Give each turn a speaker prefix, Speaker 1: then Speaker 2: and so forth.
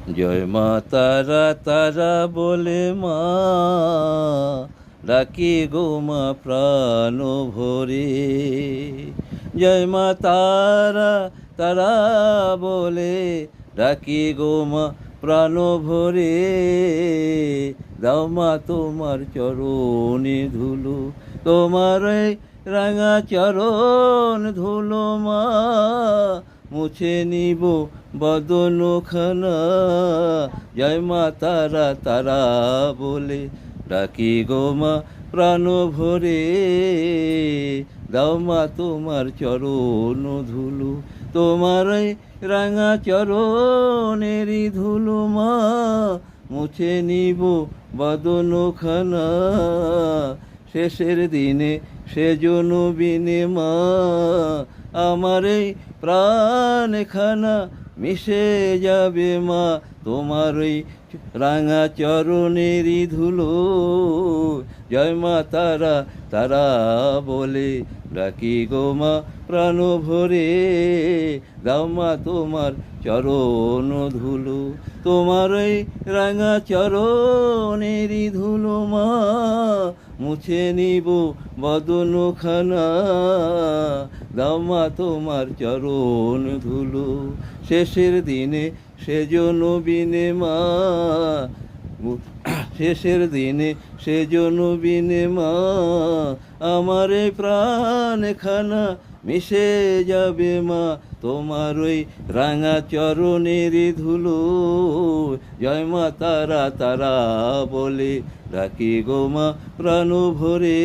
Speaker 1: জয় মা তারা তারা বলে মা ডাকি গো মা প্রাণ ভরে। জয় মা তারা তারা বলে ডাকি গো মা প্রাণ ভরে। দাও মা তোমার চরণে ধুলো, তোমার এই রাঙা চরণ ধুলো মা মুছে নিব বদনখানা। জয় মা তারা তারা বলে ডাকি গো মা প্রাণ ভরে। দাও মা তোমার চরণ ধুলো, তোমার এই রাঙা চরণেরই ধুলো মা মুছে নিব বদনখানা। শেষের দিনে সেজন্য বিনে মা আমার এই প্রাণখানা মিশে যাবে মা তোমার ওই রাঙা চরণেরই ধুলো। জয় মা তারা তারা বলে ডাকি গো মা প্রাণ ভরে। দাও মা তোমার চরণ ধুলো, তোমার ওই রাঙা চরণেরই ধুলো মা মুছে নিব বদনখানা। দাও মা তোমার চরণ ধুলো, শেষের দিনে সেজন্য বিনে মা শেষের দিনে সেজন্য বিনে মা আমার এই প্রাণখানা মিশে যাবে মা তোমার ওই রাঙা চরণেরই ধুলো। জয় মা তারা তারা বলে ডাকি গো মা প্রাণ ভরে।